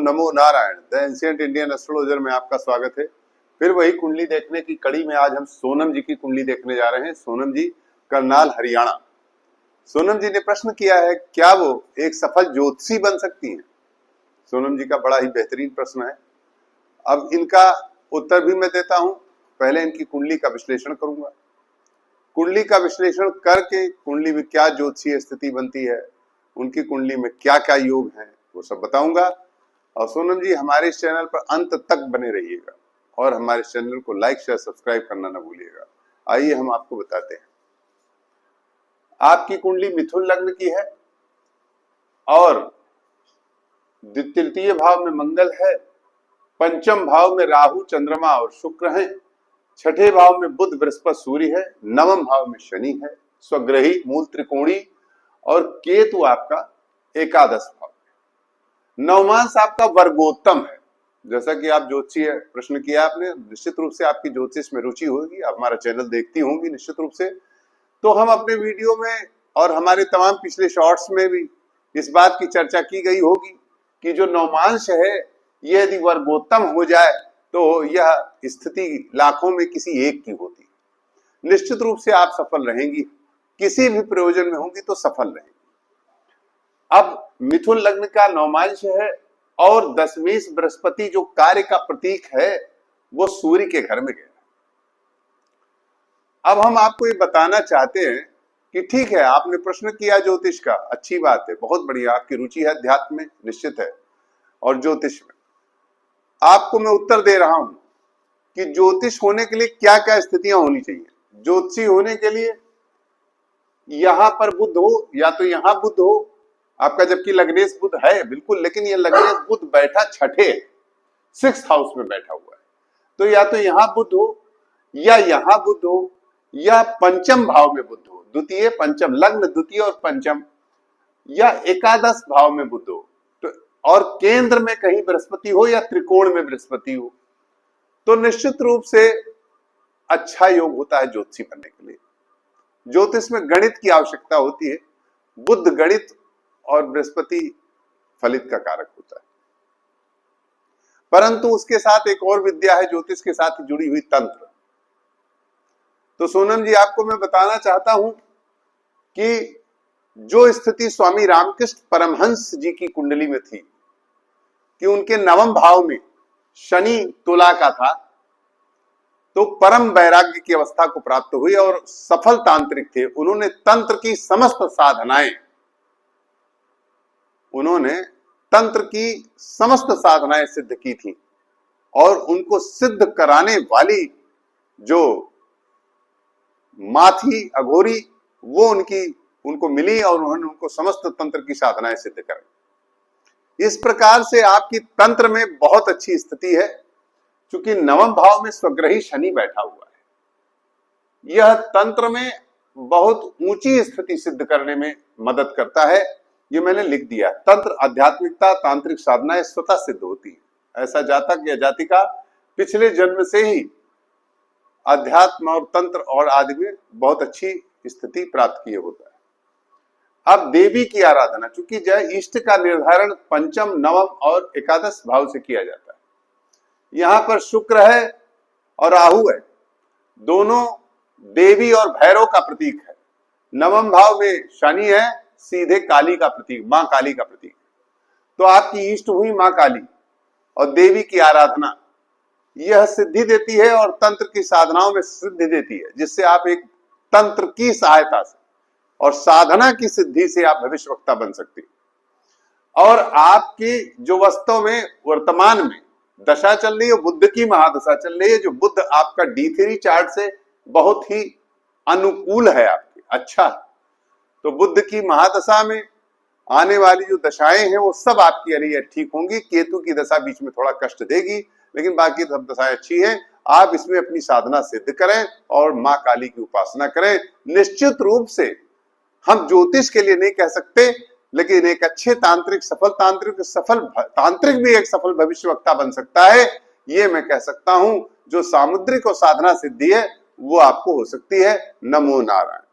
NaMo Narayan. The ancient Indian astrologer में आपका स्वागत है। फिर वही कुंडली देखने की कड़ी में आज हम सोनम जी की कुंडली देखने जा रहे हैं। सोनम जी करनाल हरियाणा। सोनम जी ने प्रश्न किया है, क्या वो एक सफल ज्योतिषी बन सकती हैं? सोनम जी का बड़ा ही बेहतरीन प्रश्न है। अब इनका उत्तर भी मैं देता हूं। पहले इनकी कुंडली का विश्लेषण करूंगा। कुंडली का विश्लेषण करके कुंडली में क्या ज्योतिषीय स्थिति बनती है, उनकी कुंडली में क्या क्या योग हैं, वो सब बताऊंगा। और सोनम जी हमारे इस चैनल पर अंत तक बने रहिएगा और हमारे चैनल को लाइक शेयर सब्सक्राइब करना ना भूलिएगा। आइए हम आपको बताते हैं। आपकी कुंडली मिथुन लग्न की है और तृतीय भाव में मंगल है, पंचम भाव में राहु चंद्रमा और शुक्र हैं, छठे भाव में बुध बृहस्पति सूर्य है, नवम भाव में शनि है, स्वग्रही मूल त्रिकोणी और केतु आपका एकादश भाव। नवमांश आपका वर्गोत्तम है। जैसा कि आप ज्योतिषीय प्रश्न किया आपने, निश्चित रूप से आपकी ज्योतिष में रुचि होगी, आप हमारा चैनल देखती होंगी निश्चित रूप से। तो हम अपने वीडियो में और हमारे तमाम पिछले शॉर्ट्स में भी इस बात की चर्चा की गई होगी कि जो नवमांश है यह यदि वर्गोत्तम हो जाए तो यह स्थिति लाखों में किसी एक की होती है। निश्चित रूप से आप सफल रहेंगी, किसी भी प्रयोजन में होंगी तो सफल रहेंगी। अब मिथुन लग्न का नवमांश है और दशमेश बृहस्पति जो कार्य का प्रतीक है वो सूर्य के घर में गया। अब हम आपको ये बताना चाहते हैं कि ठीक है, आपने प्रश्न किया ज्योतिष का, अच्छी बात है, बहुत बढ़िया, आपकी रुचि है अध्यात्म में निश्चित है और ज्योतिष में। आपको मैं उत्तर दे रहा हूं कि ज्योतिष होने के लिए क्या क्या स्थितियां होनी चाहिए। ज्योतिषी होने के लिए यहां पर बुध हो या तो यहां बुध हो आपका, जबकि लग्नेश बुध है बिल्कुल, लेकिन ये लग्नेश बुध बैठा छठे 6th हाउस में बैठा हुआ है। तो या तो यहां बुध हो या यहां बुध हो या पंचम भाव में बुध हो, द्वितीय पंचम, लग्न द्वितीय और पंचम, या एकादश भाव में बुध हो तो, और केंद्र में कहीं बृहस्पति हो या त्रिकोण में बृहस्पति हो, तो निश्चित रूप से अच्छा योग होता है ज्योतिषी बनने के लिए। ज्योतिष में गणित की आवश्यकता होती है। बुध गणित और बृहस्पति फलित का कारक होता है, परंतु उसके साथ एक और विद्या है ज्योतिष के साथ जुड़ी हुई, तंत्र। तो सोनम जी आपको मैं बताना चाहता हूं कि जो स्थिति स्वामी रामकृष्ण परमहंस जी की कुंडली में थी कि उनके नवम भाव में शनि तुला का था, तो परम वैराग्य की अवस्था को प्राप्त हुई और सफल तांत्रिक थे। उन्होंने तंत्र की समस्त साधनाएं, उन्होंने तंत्र की समस्त साधनाएं सिद्ध की थी और उनको सिद्ध कराने वाली जो माँ थी अघोरी, वो उनको मिली और उन्होंने उनको समस्त तंत्र की साधनाएं सिद्ध कराई। इस प्रकार से आपकी तंत्र में बहुत अच्छी स्थिति है। क्योंकि नवम भाव में स्वग्रही शनि बैठा हुआ है, यह तंत्र में बहुत ऊंची स्थिति सिद्ध करने में मदद करता है। ये मैंने लिख दिया। तंत्र आध्यात्मिकता तांत्रिक साधनाएं स्वतः सिद्ध होती है। ऐसा जातक या जातिका पिछले जन्म से ही अध्यात्म और तंत्र और आदि में बहुत अच्छी स्थिति प्राप्त किए होता है। अब देवी की आराधना, चूंकि जय इष्ट का निर्धारण पंचम, नवम और एकादश भाव से किया जाता है। यहां पर शुक्र है और राहु है, दोनों देवी और भैरव का प्रतीक है। नवम भाव में शनि है, सीधे काली का प्रतीक, मां काली का प्रतीक। तो आपकी इष्ट हुई मां काली और देवी की आराधना, यह सिद्धि देती है और तंत्र की साधनाओं में सिद्धि देती है, जिससे आप एक तंत्र की सहायता से और साधना की सिद्धि से आप भविष्यवक्ता बन सकते हैं। और आपकी जो वास्तव में वर्तमान में दशा चल रही है, बुद्ध की महादशा चल रही है, जो बुद्ध आपका D3 चार्ट से बहुत ही अनुकूल है आपके, अच्छा। तो बुद्ध की महादशा में आने वाली जो दशाएं हैं वो सब आपकी अरे ठीक होंगी। केतु की दशा बीच में थोड़ा कष्ट देगी, लेकिन बाकी सब दशाएं अच्छी हैं। आप इसमें अपनी साधना सिद्ध करें और मां काली की उपासना करें। निश्चित रूप से हम ज्योतिष के लिए नहीं कह सकते, लेकिन एक अच्छे तांत्रिक, सफल तांत्रिक भी एक सफल भविष्यवक्ता बन सकता है, ये मैं कह सकता हूं। जो सामुद्रिक और साधना सिद्धि है वो आपको हो सकती है। नमो नारायण।